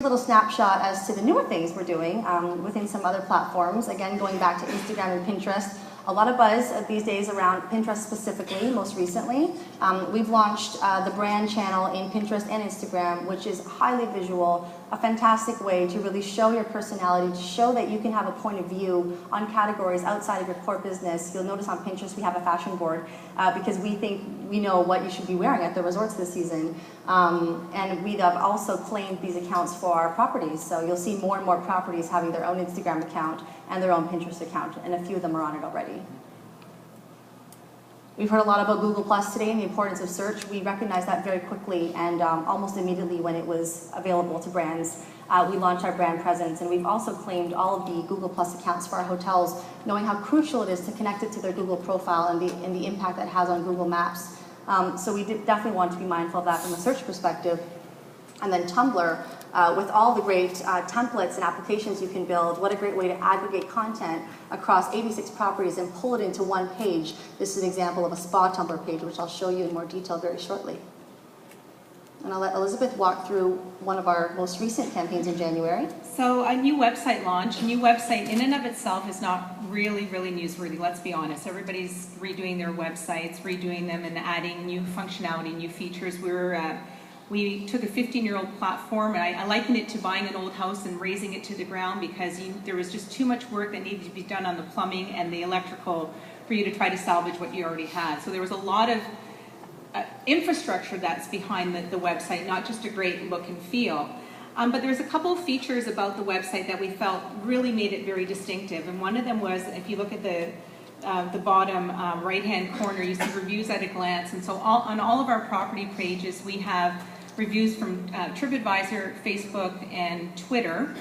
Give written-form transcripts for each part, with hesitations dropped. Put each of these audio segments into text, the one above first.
Little snapshot as to the newer things we're doing within some other platforms. Again, going back to Instagram and Pinterest, a lot of buzz these days around Pinterest specifically, most recently. We've launched the brand channel in Pinterest and Instagram, which is highly visual, a fantastic way to really show your personality, to show that you can have a point of view on categories outside of your core business. You'll notice on Pinterest we have a fashion board because we think we know what you should be wearing at the resorts this season. And we have also claimed these accounts for our properties. So you'll see more and more properties having their own Instagram account and their own Pinterest account, and a few of them are on it already. We've heard a lot about Google Plus today and the importance of search. We recognized that very quickly, and almost immediately when it was available to brands, we launched our brand presence. And we've also claimed all of the Google Plus accounts for our hotels, knowing how crucial it is to connect it to their Google profile and the impact that has on Google Maps. So we definitely want to be mindful of that from a search perspective. And then Tumblr, with all the great templates and applications you can build, what a great way to aggregate content across 86 properties and pull it into one page. This is an example of a spa Tumblr page, which I'll show you in more detail very shortly. And I'll let Elizabeth walk through one of our most recent campaigns in January. So a new website launch. A new website in and of itself is not really newsworthy, let's be honest. Everybody's redoing their websites, redoing them and adding new functionality, new features. We took a 15-year-old platform, and I liken it to buying an old house and raising it to the ground because there was just too much work that needed to be done on the plumbing and the electrical for you to try to salvage what you already had. So there was a lot of infrastructure that's behind the website, not just a great look and feel. But there's a couple of features about the website that we felt really made it very distinctive. And one of them was, if you look at the bottom right-hand corner, you see reviews at a glance. And so on all of our property pages, we have reviews from TripAdvisor, Facebook, and Twitter.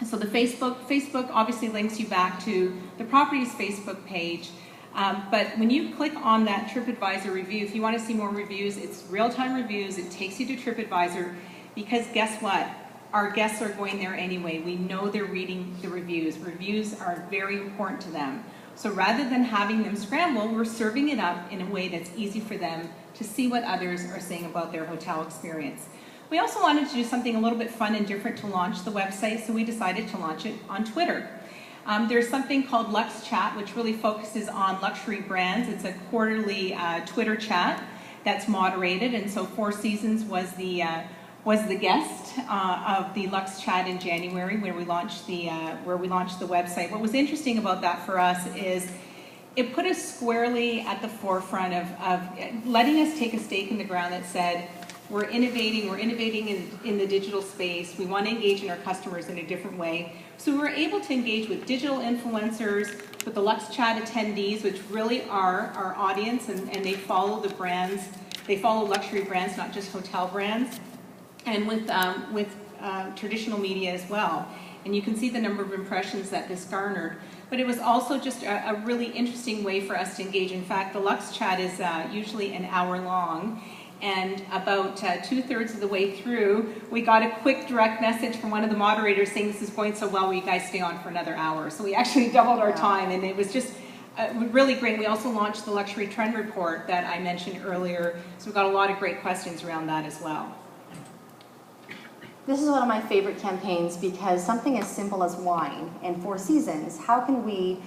So the Facebook obviously links you back to the property's Facebook page. But when you click on that TripAdvisor review, if you want to see more reviews, it's real-time reviews. It takes you to TripAdvisor because guess what? Our guests are going there anyway. We know they're reading the reviews. Reviews are very important to them. So rather than having them scramble, we're serving it up in a way that's easy for them to see what others are saying about their hotel experience. We also wanted to do something a little bit fun and different to launch the website, so we decided to launch it on Twitter. There's something called Lux Chat, which really focuses on luxury brands. It's a quarterly Twitter chat that's moderated, and so Four Seasons was the guest of the Lux Chat in January, where we launched the website. What was interesting about that for us is it put us squarely at the forefront of letting us take a stake in the ground that said, we're innovating in the digital space. We want to engage in our customers in a different way. So we were able to engage with digital influencers, with the Lux Chat attendees, which really are our audience, and they follow the brands. They follow luxury brands, not just hotel brands, and with traditional media as well. And you can see the number of impressions that this garnered. But it was also just a really interesting way for us to engage. In fact, the Lux Chat is usually an hour long. And about 2/3 of the way through, we got a quick direct message from one of the moderators saying, this is going so well, will you guys stay on for another hour? So we actually doubled our time, and it was just really great. We also launched the Luxury Trend Report that I mentioned earlier, so we got a lot of great questions around that as well. This is one of my favorite campaigns because something as simple as wine and Four Seasons, how can we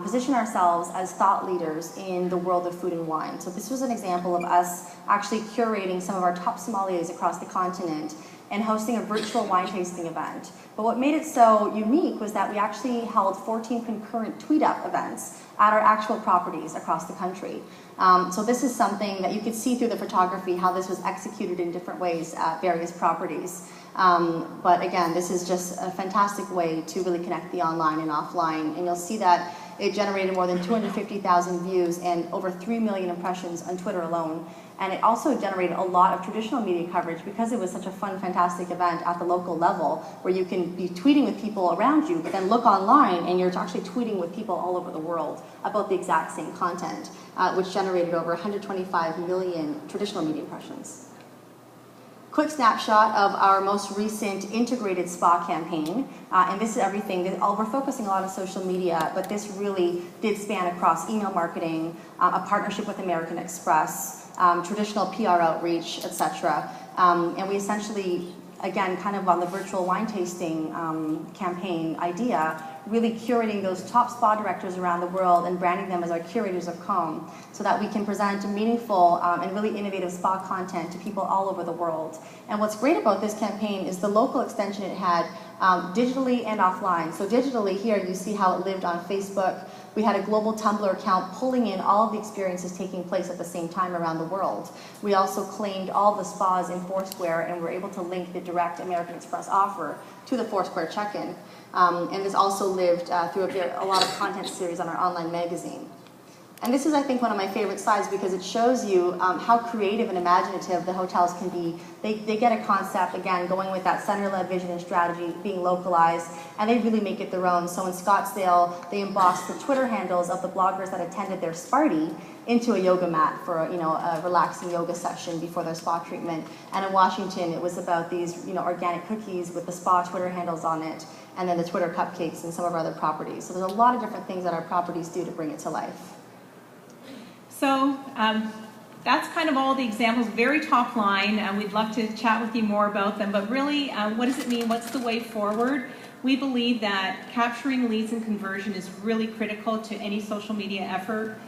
position ourselves as thought leaders in the world of food and wine? So this was an example of us actually curating some of our top sommeliers across the continent and hosting a virtual wine tasting event. But what made it so unique was that we actually held 14 concurrent tweet-up events at our actual properties across the country. So this is something that you could see through the photography, how this was executed in different ways at various properties. But again, this is just a fantastic way to really connect the online and offline. And you'll see that it generated more than 250,000 views and over 3 million impressions on Twitter alone. And it also generated a lot of traditional media coverage because it was such a fun, fantastic event at the local level where you can be tweeting with people around you, but then look online and you're actually tweeting with people all over the world about the exact same content, which generated over 125 million traditional media impressions. Quick snapshot of our most recent integrated spa campaign, and this is everything. We're focusing a lot on social media, but this really did span across email marketing, a partnership with American Express, traditional PR outreach, etc. And we essentially again, kind of on the virtual wine tasting campaign idea, really curating those top spa directors around the world and branding them as our curators of calm, so that we can present meaningful and really innovative spa content to people all over the world. And what's great about this campaign is the local extension it had, digitally and offline. So digitally, here you see how it lived on Facebook. We had a global Tumblr account pulling in all of the experiences taking place at the same time around the world. We also claimed all the spas in Foursquare and were able to link the direct American Express offer to the Foursquare check-in. And this also lived through a lot of content series on our online magazine. And this is, I think, one of my favorite slides because it shows you how creative and imaginative the hotels can be. They get a concept, again, going with that center-led vision and strategy, being localized, and they really make it their own. So in Scottsdale, they embossed the Twitter handles of the bloggers that attended their Sparty into a yoga mat for a relaxing yoga session before their spa treatment. And in Washington, it was about these organic cookies with the spa Twitter handles on it, and then the Twitter cupcakes and some of our other properties. So there's a lot of different things that our properties do to bring it to life. So that's kind of all the examples, very top line. We'd love to chat with you more about them, but really, what does it mean? What's the way forward? We believe that capturing leads and conversion is really critical to any social media effort.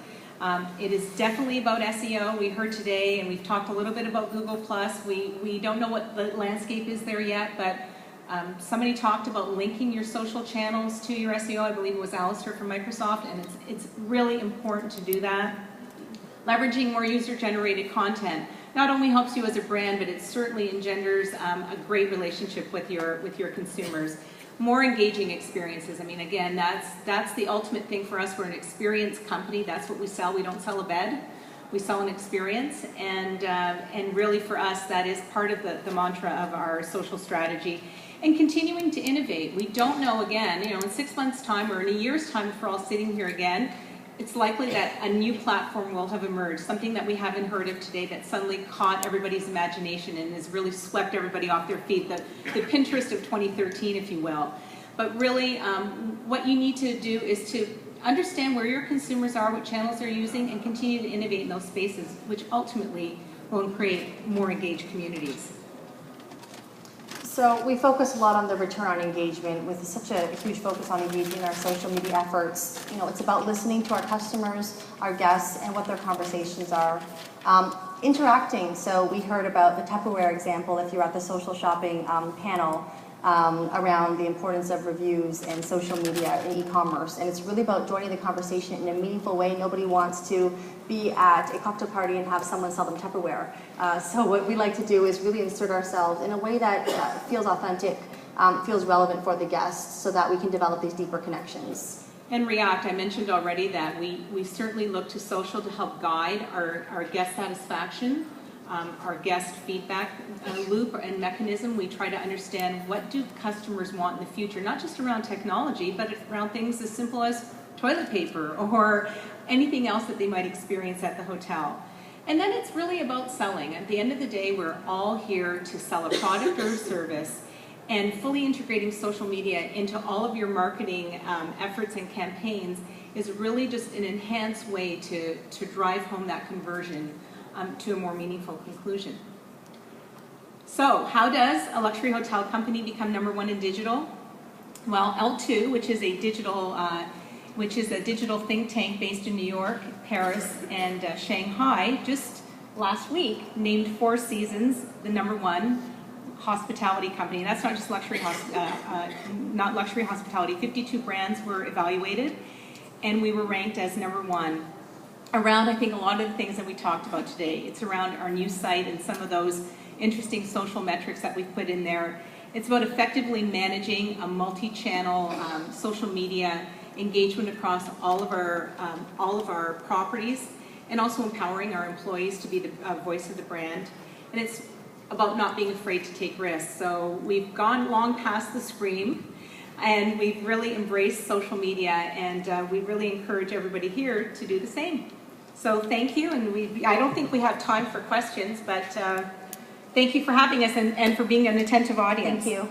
It is definitely about SEO. We heard today, and we've talked a little bit about Google+. We don't know what the landscape is there yet, but somebody talked about linking your social channels to your SEO. I believe it was Alistair from Microsoft, and it's really important to do that. Leveraging more user-generated content not only helps you as a brand, but it certainly engenders a great relationship with your consumers. More engaging experiences. I mean, again, that's the ultimate thing for us. We're an experience company. That's what we sell. We don't sell a bed. We sell an experience, and really for us, that is part of the mantra of our social strategy. And continuing to innovate. We don't know, again, in 6 months' time or in a year's time, if we're all sitting here again, it's likely that a new platform will have emerged, something that we haven't heard of today that suddenly caught everybody's imagination and has really swept everybody off their feet, the Pinterest of 2013, if you will. But really, what you need to do is to understand where your consumers are, what channels they're using, and continue to innovate in those spaces, which ultimately will create more engaged communities. So we focus a lot on the return on engagement with such a huge focus on engaging our social media efforts. It's about listening to our customers, our guests, and what their conversations are. Interacting, so we heard about the Tupperware example if you're at the social shopping panel around the importance of reviews and social media and e-commerce. And it's really about joining the conversation in a meaningful way. Nobody wants to be at a cocktail party and have someone sell them Tupperware. So what we like to do is really insert ourselves in a way that feels authentic, feels relevant for the guests, so that we can develop these deeper connections. And react, I mentioned already that we certainly look to social to help guide our guest satisfaction, our guest feedback loop and mechanism. We try to understand what do customers want in the future, not just around technology, but around things as simple as toilet paper or anything else that they might experience at the hotel. And then it's really about selling. At the end of the day, we're all here to sell a product or a service, and fully integrating social media into all of your marketing efforts and campaigns is really just an enhanced way to drive home that conversion to a more meaningful conclusion. So how does a luxury hotel company become #1 in digital? Well, L2, which is a digital think tank based in New York, Paris, and Shanghai, just last week named Four Seasons the #1 hospitality company. And that's not just luxury hospitality. 52 brands were evaluated, and we were ranked as #1. Around, I think, a lot of the things that we talked about today. It's around our new site and some of those interesting social metrics that we've put in there. It's about effectively managing a multi-channel social media engagement across all of our properties, and also empowering our employees to be the voice of the brand. And it's about not being afraid to take risks. So we've gone long past the scream, and we've really embraced social media, and we really encourage everybody here to do the same. So thank you, and I don't think we have time for questions, but thank you for having us and for being an attentive audience. Thank you.